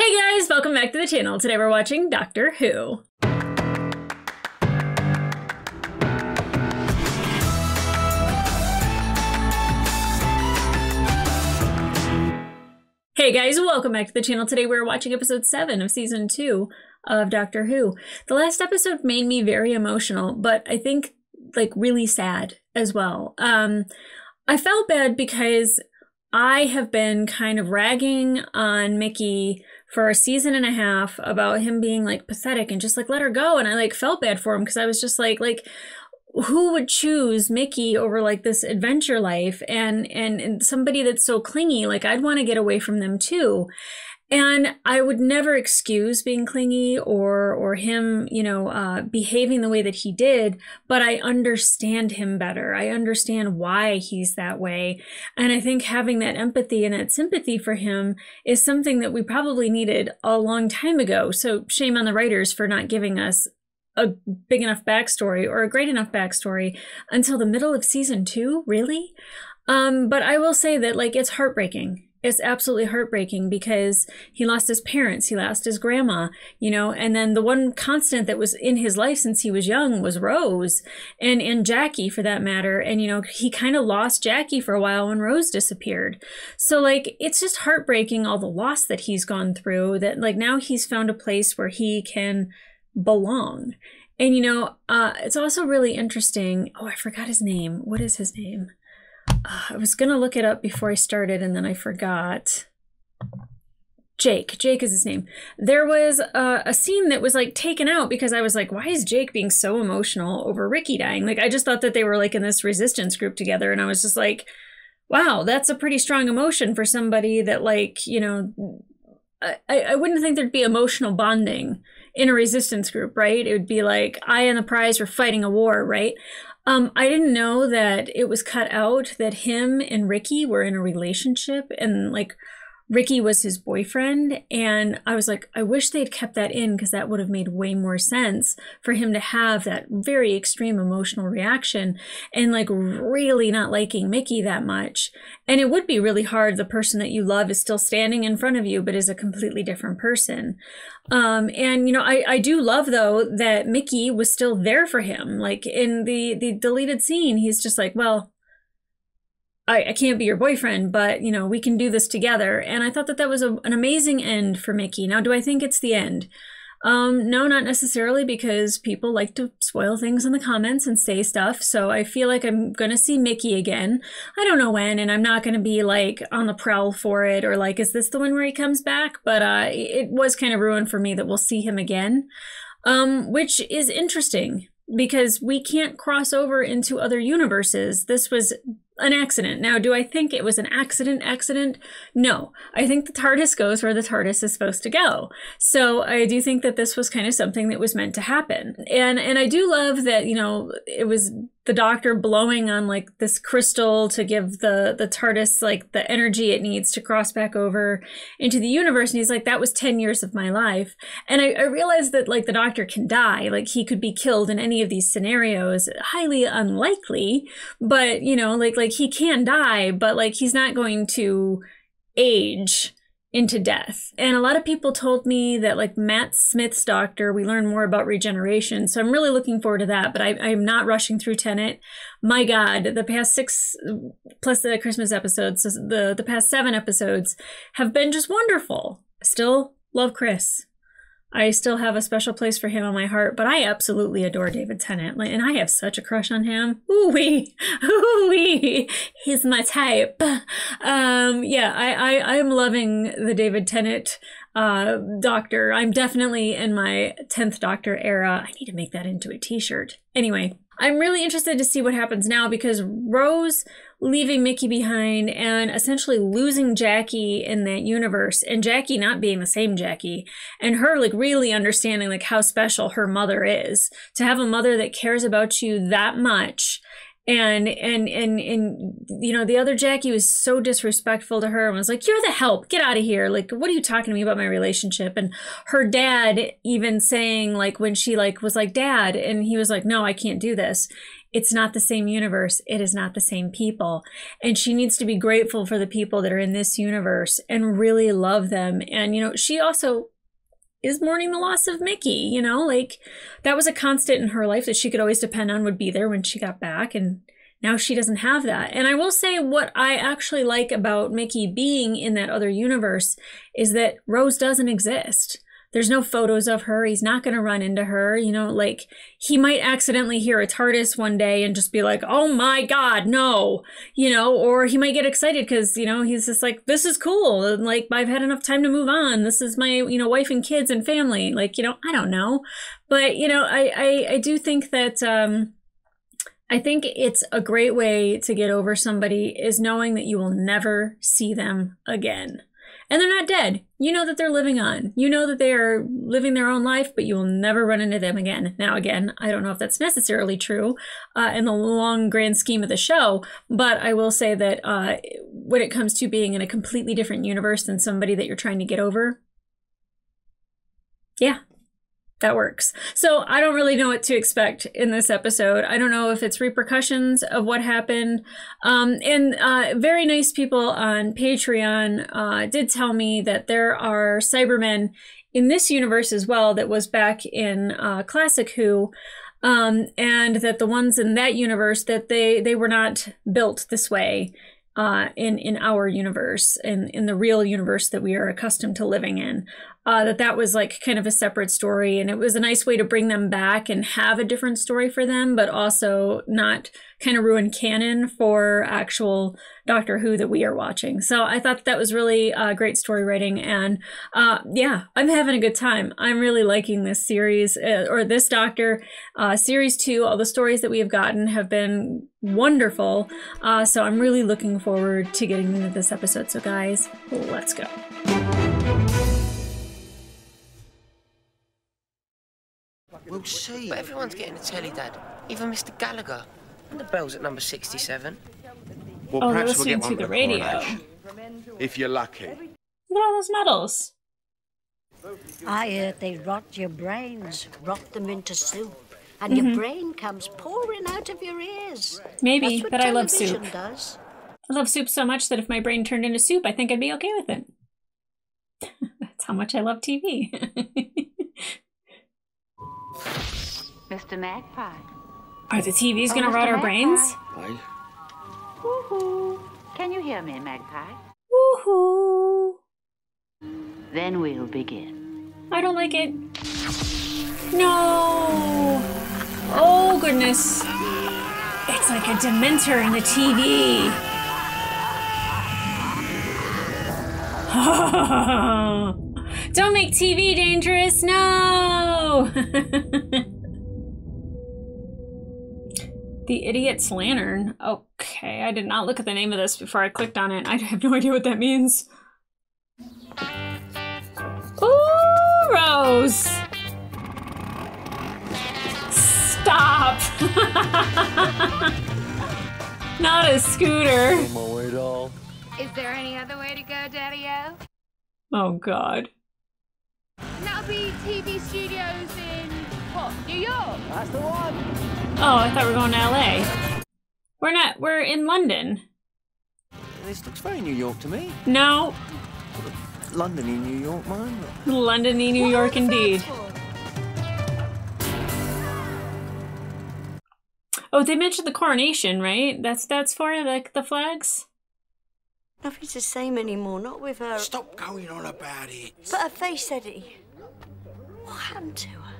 Hey guys, welcome back to the channel. Today we're watching Doctor Who. Hey guys, welcome back to the channel. Today we're watching episode 7 of season 2 of Doctor Who. The last episode made me very emotional, but I think like really sad as well. I felt bad because I have been kind of ragging on Mickey for a season and a half about him being like pathetic and just like let her go, and I like felt bad for him because I was just like who would choose Mickey over like this adventure life and somebody that's so clingy? Like I'd want to get away from them too. And I would never excuse being clingy or him, behaving the way that he did, but I understand him better. I understand why he's that way. And I think having that empathy and that sympathy for him is something that we probably needed a long time ago. So shame on the writers for not giving us a big enough backstory or a great enough backstory until the middle of season 2, really? But I will say that like it's heartbreaking. It's absolutely heartbreaking because he lost his parents, he lost his grandma, and then the one constant that was in his life since he was young was Rose and Jackie for that matter. And, he kind of lost Jackie for a while when Rose disappeared. So like, it's just heartbreaking all the loss that he's gone through, that like now he's found a place where he can belong. And, it's also really interesting. Oh, I forgot his name. What is his name? I was going to look it up before I started and then I forgot. Jake is his name. There was a scene that was like taken out because I was like, why is Jake being so emotional over Ricky dying? Like, I just thought that they were like in this resistance group together. And I was just like, wow, that's a pretty strong emotion for somebody that like, I wouldn't think there'd be emotional bonding in a resistance group, right? It would be like I and the prize were fighting a war, right? I didn't know that it was cut out that him and Ricky were in a relationship and like Ricky was his boyfriend. And I was like, I wish they'd kept that in because that would have made way more sense for him to have that very extreme emotional reaction and like really not liking Mickey that much. And it would be really hard. The person that you love is still standing in front of you, but is a completely different person. I do love though that Mickey was still there for him. Like in the deleted scene, he's just like, well, I can't be your boyfriend, but, we can do this together. And I thought that that was an amazing end for Mickey. Now, do I think it's the end? No, not necessarily, because people like to spoil things in the comments and say stuff. So I feel like I'm going to see Mickey again. I don't know when, and I'm not going to be like on the prowl for it or like, is this the one where he comes back? But it was kind of ruined for me that we'll see him again, which is interesting because we can't cross over into other universes. This was an accident. Now, do I think it was an accident? No. I think the TARDIS goes where the TARDIS is supposed to go. So I do think that this was kind of something that was meant to happen. And I do love that, it was the Doctor blowing on like this crystal to give the TARDIS like the energy it needs to cross back over into the universe. And he's like, that was 10 years of my life. And I realized that like the Doctor can die, like he could be killed in any of these scenarios, highly unlikely, but like he can die, but like he's not going to age into death. And a lot of people told me that like Matt Smith's Doctor, we learn more about regeneration. So I'm really looking forward to that, but I'm not rushing through Tenet. My God, the past 6 plus the Christmas episodes, the past 7 episodes have been just wonderful. Still love Chris. I still have a special place for him on my heart, but I absolutely adore David Tennant, and I have such a crush on him. Ooh-wee, he's my type. I'm loving the David Tennant Doctor. I'm definitely in my 10th Doctor era. I need to make that into a t-shirt. Anyway, I'm really interested to see what happens now because Rose leaving Mickey behind and essentially losing Jackie in that universe, and Jackie not being the same Jackie, and her like really understanding like how special her mother is. To have a mother that cares about you that much And you know, the other Jackie was so disrespectful to her and was like, "You're the help, get out of here. Like, what are you talking to me about my relationship?" And her dad even saying, like, when she like was like, "Dad," and he was like, "No, I can't do this. It's not the same universe. It is not the same people." And she needs to be grateful for the people that are in this universe and really love them. And, you know, she also is mourning the loss of Mickey, you know, like that was a constant in her life that she could always depend on would be there when she got back. And now she doesn't have that. And I will say what I actually like about Mickey being in that other universe is that Rose doesn't exist. There's no photos of her. He's not going to run into her. You know, like he might accidentally hear a TARDIS one day and just be like, "Oh my God, no," you know, or he might get excited because, you know, he's just like, "This is cool. And like, I've had enough time to move on. This is my, you know, wife and kids and family." Like, you know, I don't know. But, you know, I do think that, I think it's a great way to get over somebody is knowing that you will never see them again. And they're not dead. You know that they're living on. You know that they are living their own life, but you will never run into them again. Now, again, I don't know if that's necessarily true in the long grand scheme of the show, but I will say that when it comes to being in a completely different universe than somebody that you're trying to get over, yeah, that works. So I don't really know what to expect in this episode. I don't know if it's repercussions of what happened. Very nice people on Patreon did tell me that there are Cybermen in this universe as well that was back in Classic Who, and that the ones in that universe, that they were not built this way in our universe, in the real universe that we are accustomed to living in. That was like kind of a separate story, and it was a nice way to bring them back and have a different story for them, but also not kind of ruin canon for actual Doctor Who that we are watching. So I thought that was really great story writing, and yeah, I'm having a good time. I'm really liking this series, or this Doctor. Series 2, all the stories that we have gotten have been wonderful, so I'm really looking forward to getting into this episode. So guys, let's go. We'll see. But everyone's getting a telly, Dad. Even Mr. Gallagher. And the bell's at number 67. Well, they're perhaps we'll listening get one to the for radio. coronation, if you're lucky. Look at all those medals. I heard they rot your brains, rot them into soup, and your brain comes pouring out of your ears. Maybe, That's what but I love soup. television does. I love soup so much that if my brain turned into soup, I think I'd be okay with it. That's how much I love TV. Mr. Magpie. Are the TVs gonna Mr. rot our Magpie. brains? Hey? Woohoo! Can you hear me, Magpie? Woohoo! Then we'll begin. I don't like it. No! Oh, goodness. It's like a Dementor in the TV. Don't make TV dangerous, no! The Idiot's Lantern. Okay, I did not look at the name of this before I clicked on it. I have no idea what that means. Ooh, Rose! Stop! Not a scooter. Is there any other way to go, Daddy-O? Oh, God. And that'll be TV studios in, what, New York? That's the one. Oh, I thought we were going to LA. We're not. We're in London. This looks very New York to me. No. London in New York, mine. London-y New York indeed. Oh, they mentioned the coronation, right? That's for like the flags? Nothing's the same anymore, not with her. Stop going on about it. But her face, Eddie. What happened to her?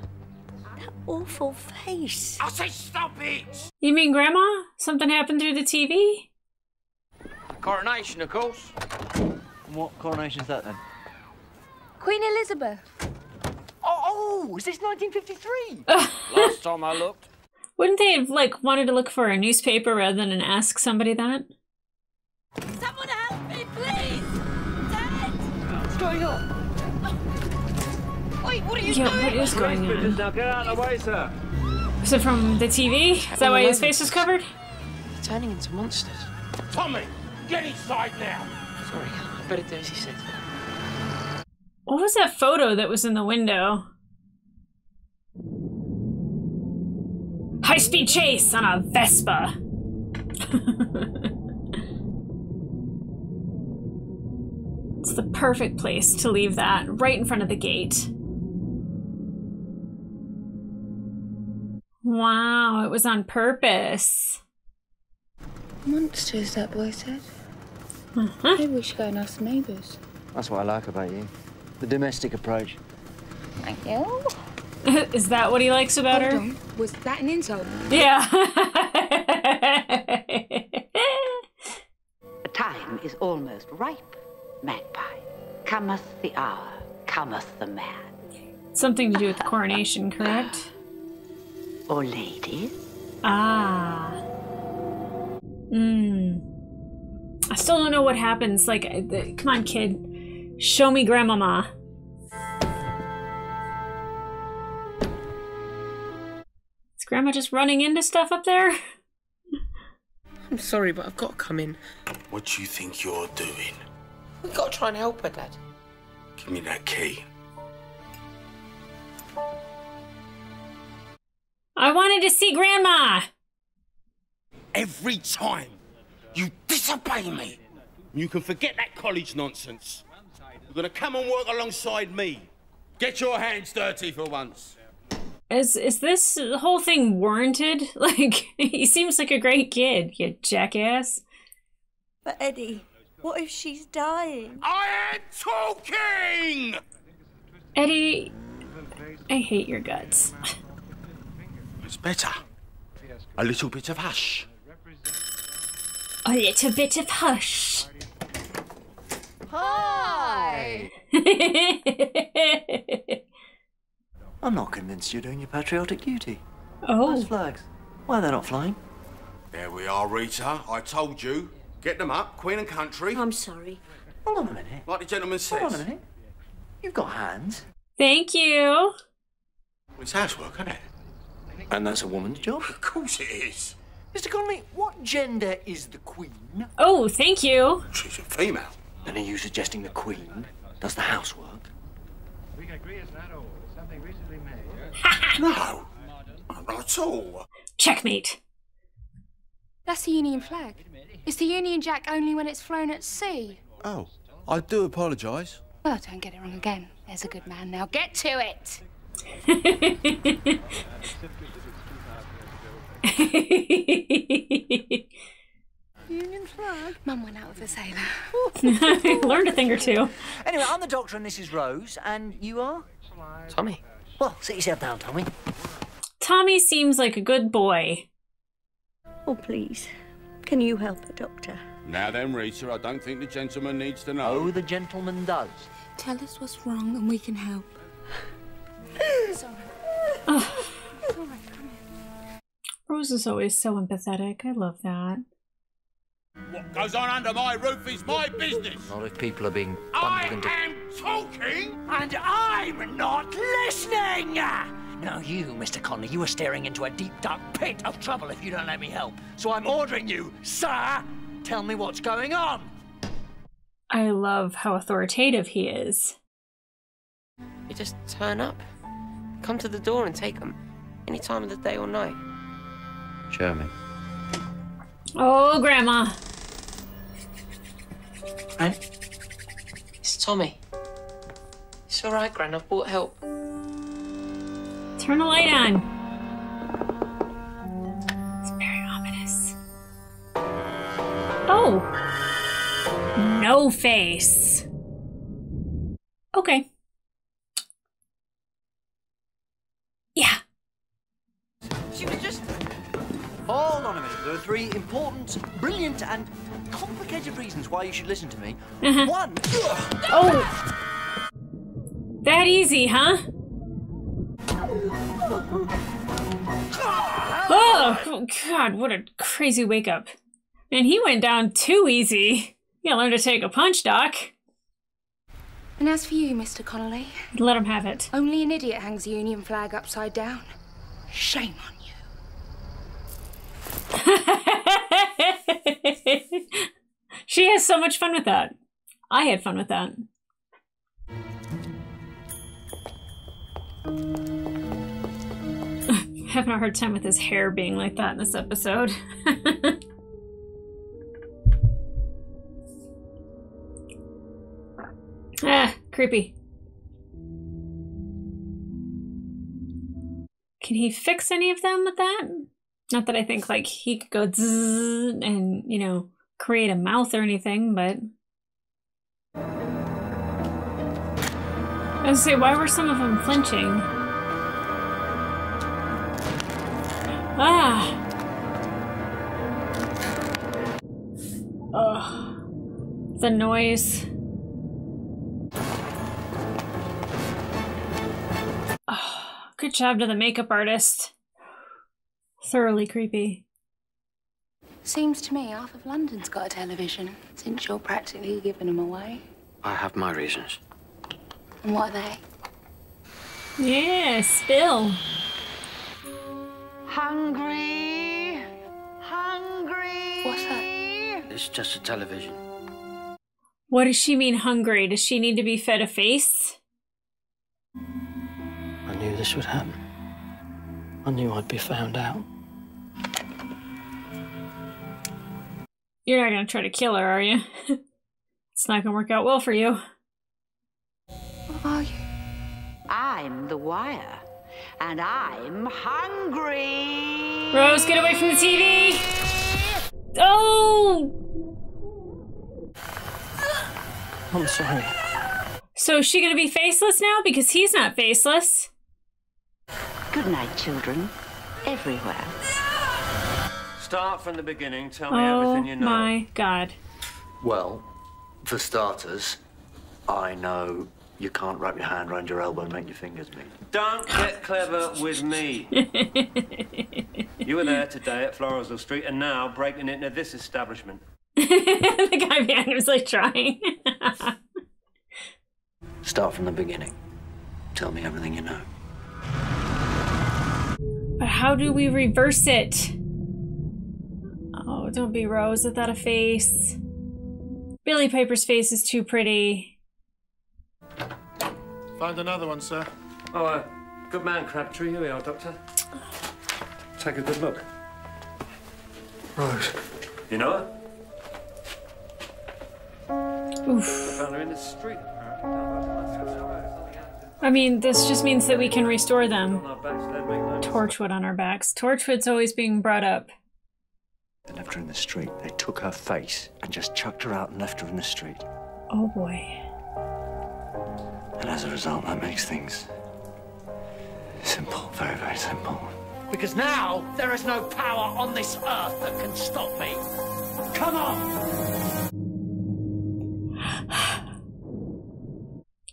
That awful face. I say stop it! You mean Grandma? Something happened through the TV? Coronation, of course. And what coronation's that then? Queen Elizabeth. Oh, is this 1953? Last time I looked. Wouldn't they have like wanted to look for a newspaper rather than ask somebody that? Someone help me, please! Dad! What's going on? Wait, what are you Yeah, doing? what is going on? Now get out of the way, sir. Is it from the TV? Is that why his face was covered? turning into monsters. Tommy, get inside now. Sorry, I better do as he said. What was that photo that was in the window? High-speed chase on a Vespa. It's the perfect place to leave that, right in front of the gate. Wow, it was on purpose. Monsters, that boy said. Maybe we should go and ask the neighbours. That's what I like about you. The domestic approach. Thank you. Is that what he likes about her? Hold on. Was that an insult? Yeah. The time is almost ripe, Magpie. Cometh the hour, cometh the man. Something to do with the coronation, correct? Or lady. Ah. I still don't know what happens. Like, come on, kid. Show me Grandmama. Is Grandma just running into stuff up there? I'm sorry, but I've got to come in. What do you think you're doing? We've got to try and help her, Dad. Give me that key. I wanted to see Grandma! Every time you disobey me, you can forget that college nonsense. You're gonna come and work alongside me. Get your hands dirty for once. Is this whole thing warranted? Like, he seems like a great kid, you jackass. But Eddie, what if she's dying? I am talking! Eddie, I hate your guts. It's better. A little bit of hush. A little bit of hush. Hi! I'm not convinced you're doing your patriotic duty. Oh. Those flags, why are they not flying? There we are, Rita. I told you. Get them up, Queen and Country. I'm sorry. Hold on a minute. Like the gentleman says. Hold on a minute. You've got hands. Thank you. It's housework, isn't it? And that's a woman's job. Of course it is. Mr. Connolly, what gender is the Queen? Oh, thank you. She's a female. And are you suggesting the Queen does the housework? No, not at all. Checkmate. That's the Union flag. It's the Union Jack only when it's flown at sea. Oh, I do apologise. Oh, don't get it wrong again. There's a good man now. Get to it! Union flag? Mum went out with a sailor. Learned a thing or two. Anyway, I'm the doctor and this is Rose, and you are? Tommy. Well, sit yourself down, Tommy. Tommy seems like a good boy. Oh, please. Can you help the doctor? Now then, Rita, I don't think the gentleman needs to know. Oh, the gentleman does. Tell us what's wrong and we can help. Sorry. Oh. It's all right, come here. Rose is always so empathetic. I love that. What goes on under my roof is my business. Not if people are being I bundled into... am talking. And I'm not listening! Now you, Mr. Connolly, you are staring into a deep, dark pit of trouble if you don't let me help. So I'm ordering you, sir, tell me what's going on. I love how authoritative he is. You just turn up. Come to the door and take them. Any time of the day or night. Show me. Oh, Grandma. And? It's Tommy. It's all right, Gran. I've brought help. Turn the light on. It's very ominous. Oh. No face. Okay. Yeah. She was just... Hold on a minute. There are 3 important, brilliant, and complicated reasons why you should listen to me. One... Oh. That easy, huh? Oh, God, what a crazy wake up. Man, he went down too easy. You gotta learn to take a punch, Doc. And as for you, Mr. Connolly, Let him have it. only an idiot hangs the Union flag upside down. Shame on you. She has so much fun with that. I had fun with that. Having a hard time with his hair being like that in this episode. Ah, creepy. Can he fix any of them with that? Not that I think like he could go zzz and, you know, create a mouth or anything, but I was gonna say, why were some of them flinching? Ah. Ugh. The noise. Oh, good job to the makeup artist. Thoroughly creepy. Seems to me half of London's got a television, since you're practically giving them away. I have my reasons. And what are they? Yeah, spill. Hungry? Hungry? What's that? It's just a television. What does she mean hungry? Does she need to be fed a face? I knew this would happen. I knew I'd be found out. You're not gonna try to kill her, are you? It's not gonna work out well for you. What are you? I'm the wire, and I'm hungry. Rose, get away from the TV! Oh! I'm sorry. So is she gonna be faceless now? Because he's not faceless. Good night, children. Everywhere. Start from the beginning. Tell me everything you know. Oh my god. Well, for starters, I know you can't wrap your hand around your elbow and make your fingers meet. Don't get clever with me. You were there today at Floresville Street and now breaking into this establishment. The guy behind him was like trying. Start from the beginning. Tell me everything you know. But how do we reverse it? Oh, don't be Rose without a face. Billy Piper's face is too pretty. Find another one, sir. Oh, good man, Crabtree. Here we are, Doctor. Take a good look. Rose. You know her? Oof. I found her in the street. I mean, this just means that we can restore them. Torchwood on our backs. Torchwood's always being brought up. They left her in the street. They took her face and just chucked her out and left her in the street. Oh boy. And as a result, that makes things simple. Very, very simple. Because now there is no power on this earth that can stop me. Come on!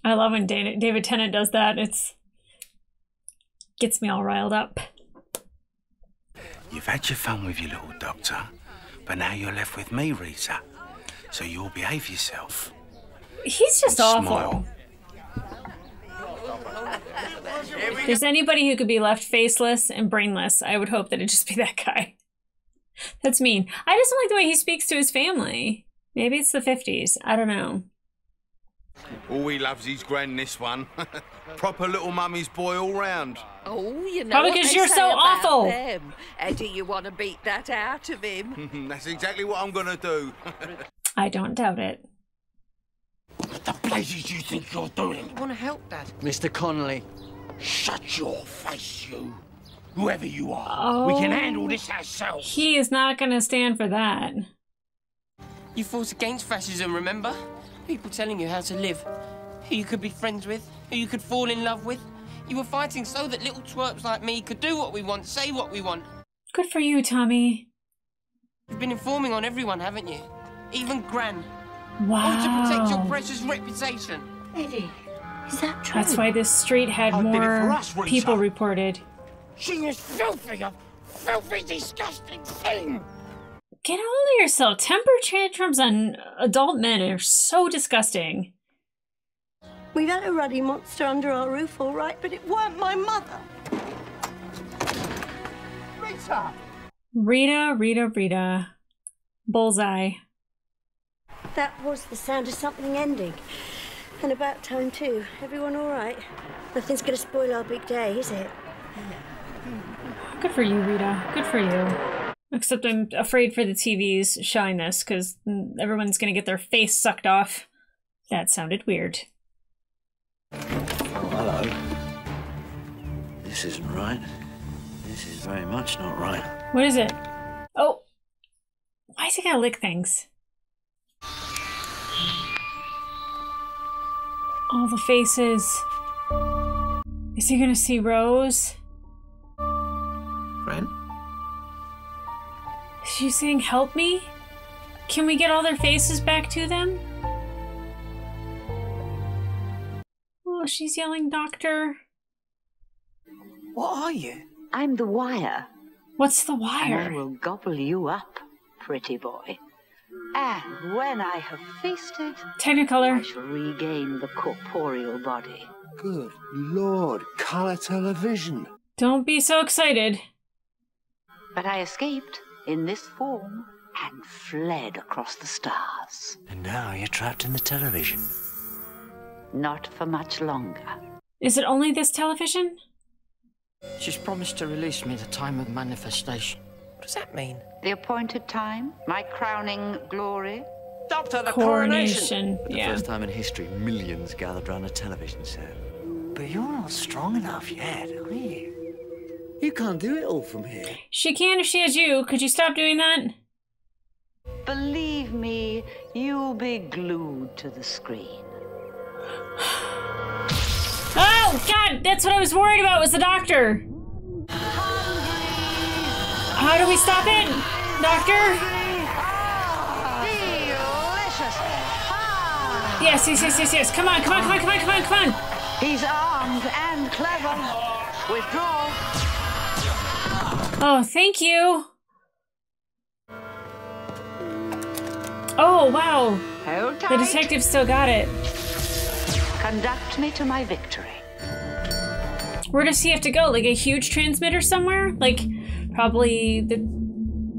I love when David Tennant does that. It's gets me all riled up. You've had your fun with your little doctor, but now you're left with me, Rita. So you'll behave yourself. He's just and awful. Smile. If there's anybody who could be left faceless and brainless, I would hope that it'd just be that guy. That's mean. I just don't like the way he speaks to his family. Maybe it's the 50s. I don't know. All he loves his gran, this one. Proper little mummy's boy all round. Oh, you know probably what because they you're say so about awful. Them. Do you want to beat that out of him? That's exactly what I'm gonna do. I don't doubt it. What the blazes you think you're doing? You want to help, Dad? Mr. Connolly. Shut your face, you. Whoever you are. Oh, we can handle this ourselves. He is not going to stand for that. You fought against fascism, remember? People telling you how to live, who you could be friends with, who you could fall in love with. You were fighting so that little twerps like me could do what we want, say what we want. Good for you, Tommy. You've been informing on everyone, haven't you? Even Gran. Wow. All to protect your precious reputation. Eddie, is that true? That's why this street had more people reported. She was filthy, a filthy, disgusting thing. Get a hold of yourself. Temper tantrums on adult men are so disgusting. We've had a ruddy monster under our roof, all right, but it weren't my mother. Rita! Rita. Bullseye. That was the sound of something ending. And about time too. Everyone all right? Nothing's gonna spoil our big day, is it? Good for you, Rita. Good for you. Except I'm afraid for the TVs showing this, because everyone's gonna get their face sucked off. That sounded weird. Oh, hello. This isn't right. This is very much not right. What is it? Oh! Why is he gonna lick things? All the faces. Is he gonna see Rose? Friend? Is she saying, help me? Can we get all their faces back to them? Oh, she's yelling, Doctor. What are you? I'm the wire. What's the And wire? I will gobble you up, pretty boy. And when I have feasted, Technicolor. I shall regain the corporeal body. Good Lord, colour television. Don't be so excited. But I escaped in this form and fled across the stars. And now you're trapped in the television. Not for much longer. Is it only this television? She's promised to release me at the time of manifestation. What does that mean? The appointed time, my crowning glory. Doctor, the Coronation. For the Yeah. first time in history, millions gathered around a television set. But you're not strong enough yet, are you? You can't do it all from here. She can if she has you. Could you stop doing that? Believe me, you'll be glued to the screen. Oh, God! That's what I was worried about, was the doctor. How do we stop it? Doctor? Delicious. Yes. Come on. He's armed and clever. Withdraw. Oh, thank you. Oh, wow. Hold tight. The detective still got it. Conduct me to my victory. Where does he have to go? Like a huge transmitter somewhere? Like probably the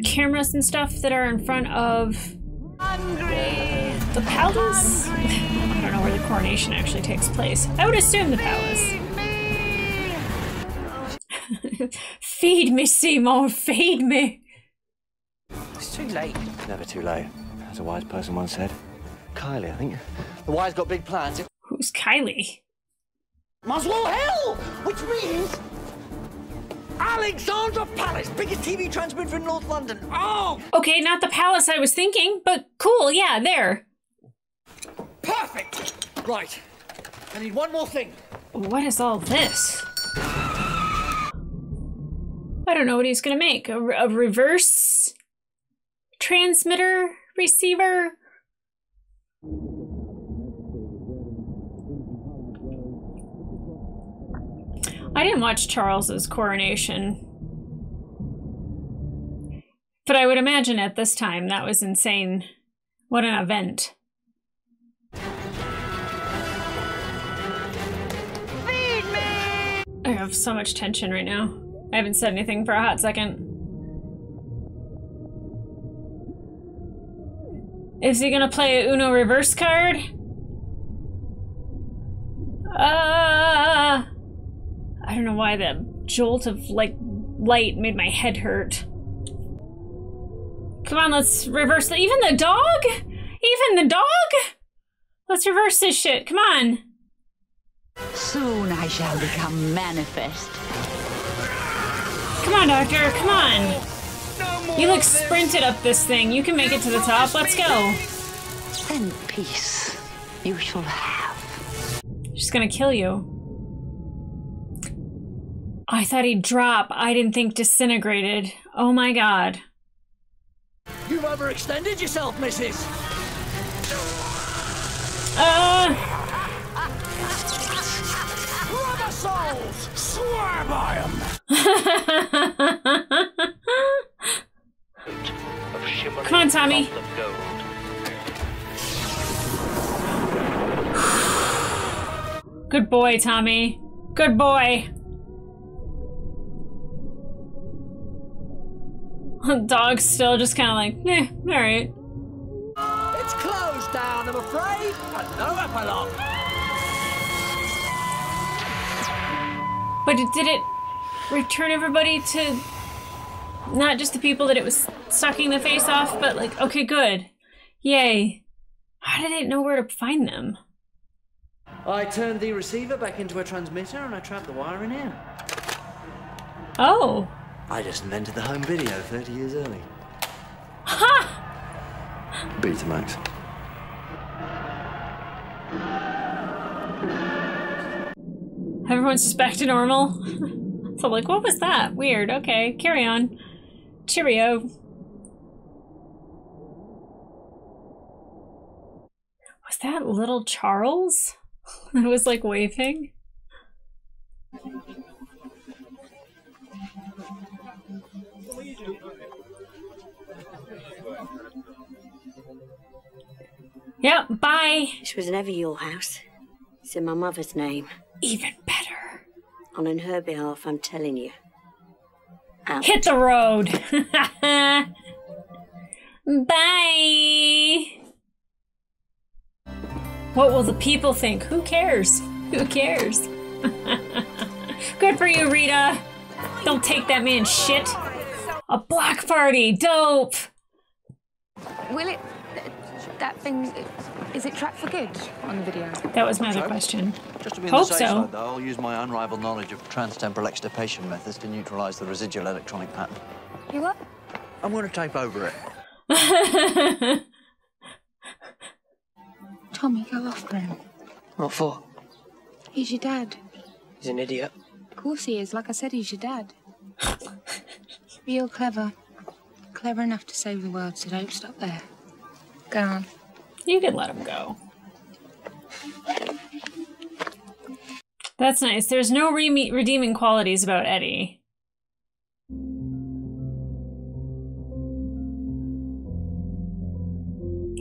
cameras and stuff that are in front of the palace? I don't know where the coronation actually takes place. I would assume the palace. Feed me, Seymour, feed me. It's too late. Never too late, as a wise person once said. Kylie, I think. The wire's got big plans. Who's Kylie? Muswell Hill! Which means Alexandra Palace, biggest TV transmitter in North London. Oh! Okay, not the palace I was thinking, but cool, yeah, there. Perfect! Right. I need one more thing. What is all this? I don't know what he's gonna make. A reverse transmitter receiver? I didn't watch Charles's coronation. But I would imagine at this time that was insane. What an event. Feed me! I have so much tension right now. I haven't said anything for a hot second. Is he gonna play a Uno reverse card? I don't know why the jolt of light made my head hurt. Come on, let's reverse the— even the dog? Even the dog? Let's reverse this shit, come on. Soon I shall become manifest. Come on, Doctor, come on. You look sprinted up this thing. You can make it to the top. Let's go. And peace you shall have. She's gonna kill you. I thought he'd drop. I didn't think disintegrated. Oh my god. You've overextended yourself, Mrs. Rubber souls! Swear by 'em! Come on, Tommy. Good boy, Tommy. Good boy. Dog's still just kind of like, eh, all right. It's closed down, I'm afraid, and no epilogue. But did it return everybody to not just the people that it was sucking the face off, but like, okay, good. Yay. How did it know where to find them? I turned the receiver back into a transmitter and I trapped the wire in here. Oh. I just invented the home video 30 years early. Ha! Betamax. Everyone's just back to normal. So like, what was that? Weird. Okay, carry on. Cheerio. Was that little Charles that was like waving? Yep, bye. This was never your house. It's in my mother's name. Even better. On her behalf, I'm telling you. Out. Hit the road. Bye. What will the people think? Who cares? Who cares? Good for you, Rita. Don't take that man's shit. A block party. Dope. Will it... that thing... is it tracked for good on the video? That was my other question. Just to be on Hope the safe so. side, though, I'll use my unrivaled knowledge of transtemporal extirpation methods to neutralize the residual electronic pattern. You what? I'm going to tape over it. Tommy, go off then. What for? He's your dad. He's an idiot. Of course he is. Like I said, he's your dad. Real clever. Clever enough to save the world, so don't stop there. Go on. You could let him go. That's nice. There's no redeeming qualities about Eddie.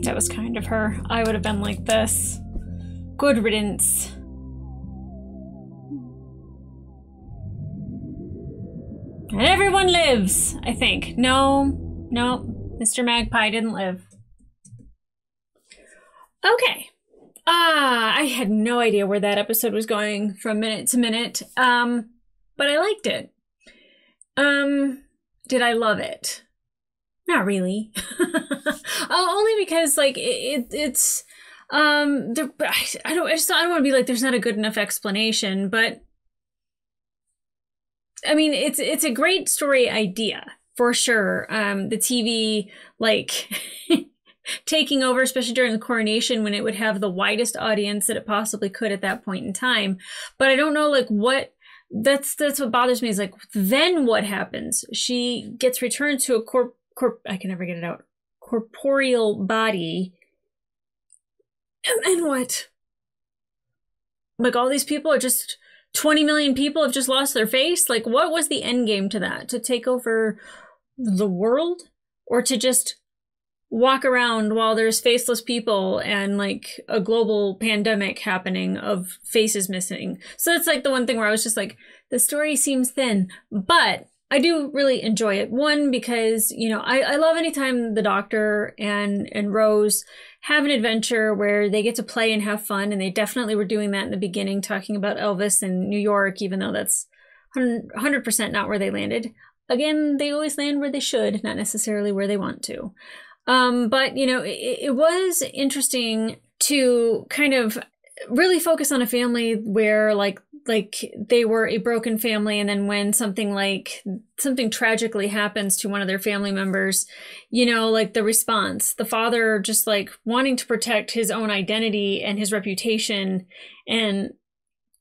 That was kind of her. I would have been like this. Good riddance. And everyone lives, I think. No, Mr. Magpie didn't live. Okay. I had no idea where that episode was going from minute to minute. But I liked it. Did I love it? Not really. Only because like it's I don't want to be like there's not a good enough explanation, but I mean it's a great story idea for sure. The TV like taking over, especially during the coronation when it would have the widest audience that it possibly could at that point in time. But I don't know like what that's what bothers me is like then what happens? She gets returned to a I can never get it out. Corporeal body. And then what? Like all these people are just 20 million people have just lost their face? Like what was the end game to that? To take over the world? Or to just walk around while there's faceless people and like a global pandemic happening of faces missing? So that's like the one thing where I was just like, the story seems thin, but I do really enjoy it. One, because, you know, I love anytime the Doctor and Rose have an adventure where they get to play and have fun, and they definitely were doing that in the beginning, talking about Elvis and New York, even though that's 100% not where they landed. Again, they always land where they should, not necessarily where they want to. But, you know, it was interesting to kind of really focus on a family where like they were a broken family, and then when something tragically happens to one of their family members, you know, like the response, the father just like wanting to protect his own identity and his reputation and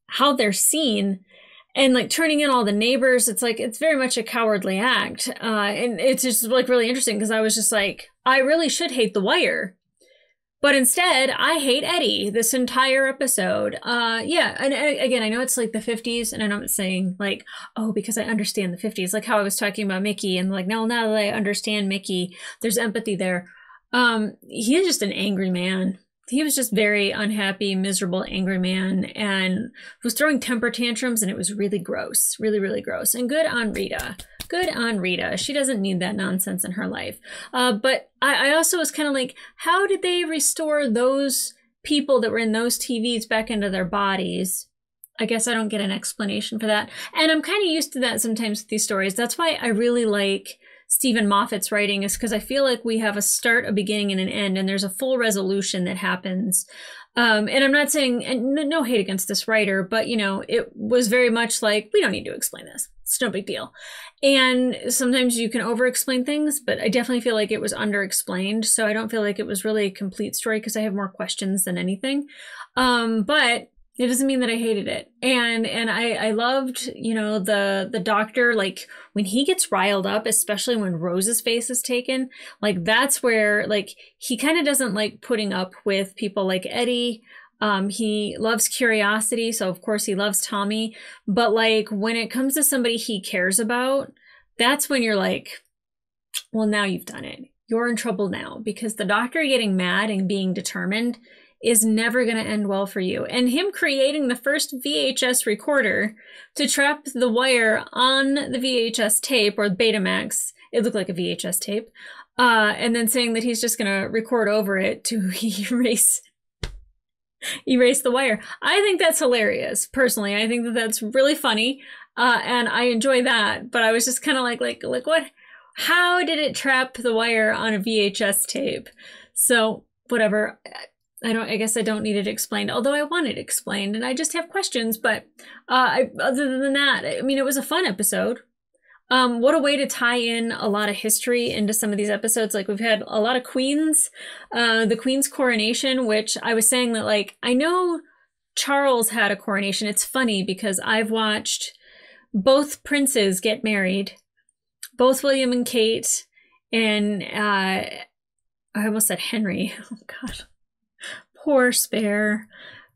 how they're seen, and like turning in all the neighbors. It's like, it's very much a cowardly act. And it's just like really interesting because I was just like, I really should hate The Wire. But instead, I hate Eddie this entire episode. Yeah, and again, I know it's like the 50s, and I'm not saying like, oh, because I understand the 50s, like how I was talking about Mickey, and like, now that I understand Mickey, there's empathy there. He is just an angry man. he was just very unhappy, miserable, angry man, and was throwing temper tantrums, and it was really gross, really, really gross. And good on Rita. Good on Rita. She doesn't need that nonsense in her life. But I also was kind of like, how did they restore those people that were in those TVs back into their bodies? I guess I don't get an explanation for that. And I'm kind of used to that sometimes with these stories. That's why I really like Stephen Moffat's writing, is because I feel like we have a start, a beginning, and an end, and there's a full resolution that happens. And I'm not saying, and no hate against this writer, but, you know, it was very much like, we don't need to explain this. It's no big deal. And sometimes you can over-explain things, but I definitely feel like it was under-explained. So I don't feel like it was really a complete story because I have more questions than anything. But it doesn't mean that I hated it. And I loved, you know, the doctor, like when he gets riled up, especially when Rose's face is taken, like that's where like he kind of doesn't like putting up with people like Eddie. He loves curiosity, so of course he loves Tommy. But like when it comes to somebody he cares about, that's when you're like, well, now you've done it. You're in trouble now, because the doctor getting mad and being determined is never going to end well for you. And him creating the first VHS recorder to trap the wire on the VHS tape, or Betamax, it looked like a VHS tape, and then saying that he's just going to record over it to erase the wire. I think that's hilarious, personally. I think that that's really funny, and I enjoy that. But I was just kind of like what? How did it trap the wire on a VHS tape? So whatever. I guess I don't need it explained, although I want it explained, and I just have questions. But other than that, I mean, it was a fun episode. What a way to tie in a lot of history into some of these episodes. Like, we've had a lot of queens, the Queen's coronation, which I was saying that, like, I know Charles had a coronation. It's funny because I've watched both princes get married, both William and Kate, and I almost said Henry. Oh, God. Poor Spare.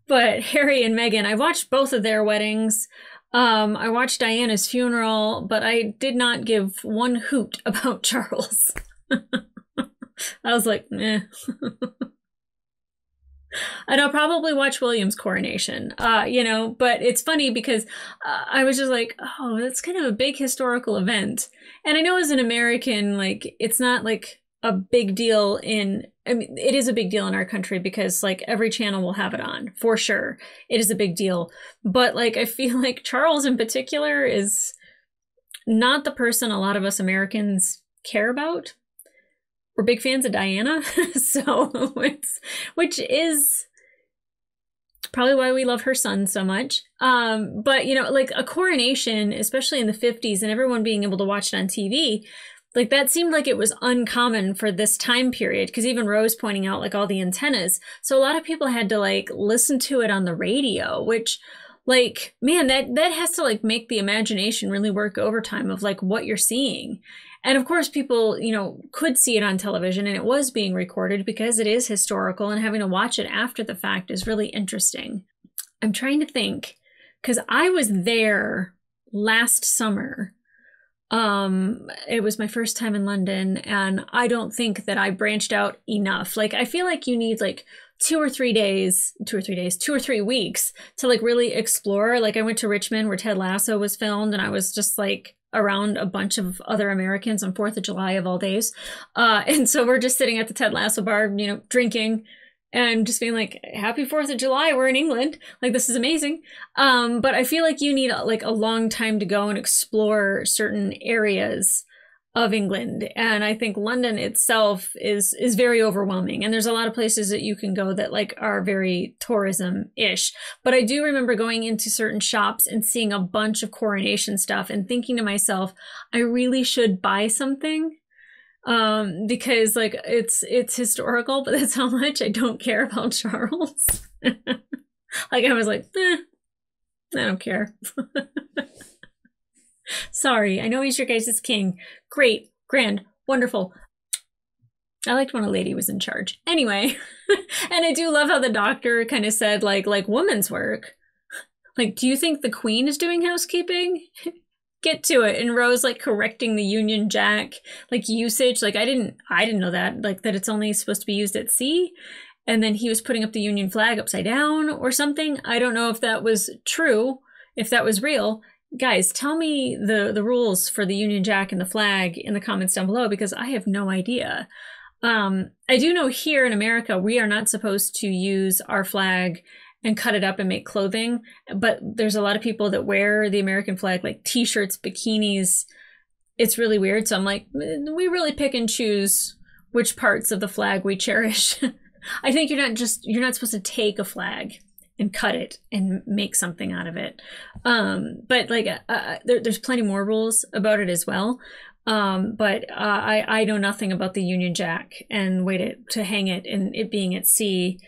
But Harry and Meghan, I watched both of their weddings. I watched Diana's funeral, but I did not give one hoot about Charles. I was like, eh. And I'll probably watch William's coronation, you know, but it's funny because I was just like, oh, that's kind of a big historical event. And I know as an American, like, it's not like a big deal I mean, it is a big deal in our country because like every channel will have it on, for sure. It is a big deal. But like, I feel like Charles in particular is not the person a lot of us Americans care about. We're big fans of Diana. So which is probably why we love her son so much. But you know, like a coronation, especially in the 50s and everyone being able to watch it on TV, like that seemed like it was uncommon for this time period, because even Rose pointing out like all the antennas. So a lot of people had to like listen to it on the radio, which like, man, that has to like make the imagination really work overtime of like what you're seeing. And of course people, you know, could see it on television and it was being recorded because it is historical, and having to watch it after the fact is really interesting. I'm trying to think, because I was there last summer. It was my first time in London, and I don't think that I branched out enough. Like, I feel like you need like 2 or 3 weeks to like really explore. Like, I went to Richmond where Ted Lasso was filmed, and I was just like around a bunch of other Americans on 4th of July of all days. And so we're just sitting at the Ted Lasso bar, you know, drinking and just being like, happy 4th of July, we're in England. Like, this is amazing. But I feel like you need like a long time to go and explore certain areas of England. And I think London itself is very overwhelming. And there's a lot of places that you can go that like are very tourism-ish. But I do remember going into certain shops and seeing a bunch of coronation stuff and thinking to myself, I really should buy something. Because like it's historical, but that's how much I don't care about Charles. Like, I was like, I don't care. Sorry, I know he's your guys' king. Great, grand, wonderful. I liked when a lady was in charge. Anyway, and I do love how the doctor kind of said like woman's work. Like, do you think the Queen is doing housekeeping? Get to it. And Rose like correcting the Union Jack like usage. Like, I didn't know that, like that it's only supposed to be used at sea. and then he was putting up the Union flag upside down or something. I don't know if that was true, if that was real. Guys, tell me the rules for the Union Jack and the flag in the comments down below, because I have no idea. I do know here in America, we are not supposed to use our flag and cut it up and make clothing, but there's a lot of people that wear the American flag, like t-shirts, bikinis. It's really weird. So I'm like, we really pick and choose which parts of the flag we cherish. I think you're not supposed to take a flag and cut it and make something out of it. But like, there's plenty more rules about it as well. But I know nothing about the Union Jack and way to hang it and it being at sea,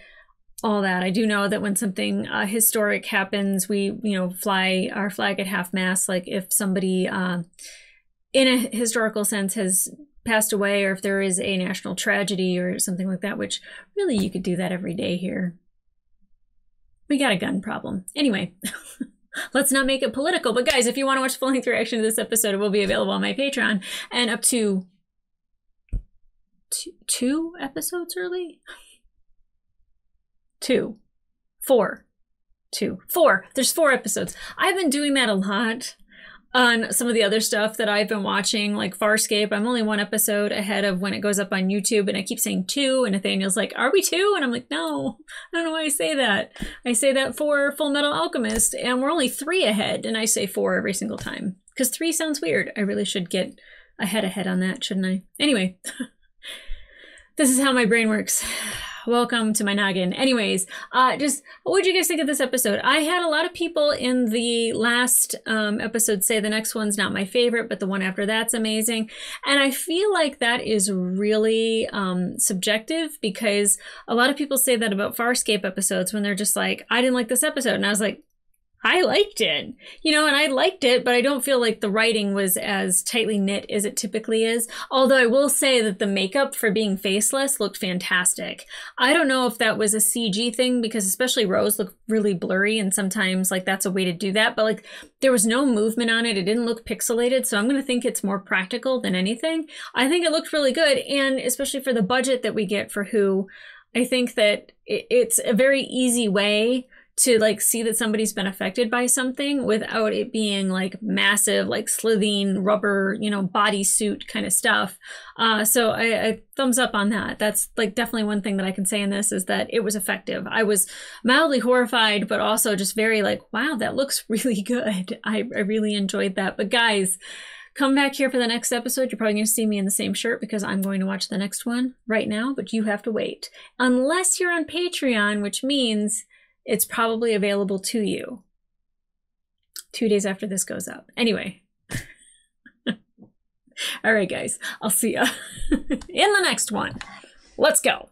all that. I do know that when something historic happens, we, fly our flag at half mast. Like if somebody in a historical sense has passed away, or if there is a national tragedy or something like that, which really you could do that every day here. We got a gun problem. Anyway, let's not make it political. But guys, if you want to watch the full-length reaction to this episode, it will be available on my Patreon, and up to two episodes early? Four. There's 4 episodes. I've been doing that a lot on some of the other stuff that I've been watching, like Farscape. I'm only 1 episode ahead of when it goes up on YouTube, and I keep saying 2, and Nathaniel's like, are we 2? And I'm like, no, I don't know why I say that. I say that for Full Metal Alchemist, and we're only 3 ahead, and I say 4 every single time, because 3 sounds weird. I really should get ahead on that, shouldn't I? Anyway, this is how my brain works. Welcome to my noggin. Anyways, just what did you guys think of this episode? I had a lot of people in the last episode say the next one's not my favorite, but the one after that's amazing. And I feel like that is really subjective, because a lot of people say that about Farscape episodes when they're just like, I didn't like this episode. And I was like, I liked it, and I liked it, but I don't feel like the writing was as tightly knit as it typically is. Although I will say that the makeup for being faceless looked fantastic. I don't know if that was a CG thing, because especially Rose looked really blurry, and sometimes like that's a way to do that, but like there was no movement on it. It didn't look pixelated. So I'm going to think it's more practical than anything. I think it looked really good. And especially for the budget that we get for Who, I think that it's a very easy way to like see that somebody's been affected by something without it being like massive, like slithing rubber, bodysuit kind of stuff. So I thumbs up on that. That's like definitely one thing that I can say in this, is that it was effective. I was mildly horrified, but also just very like, wow, that looks really good. I really enjoyed that. But guys, come back here for the next episode. You're probably going to see me in the same shirt, because I'm going to watch the next one right now, but you have to wait. Unless you're on Patreon, which means it's probably available to you 2 days after this goes up. Anyway. All right, guys. I'll see ya in the next one. Let's go.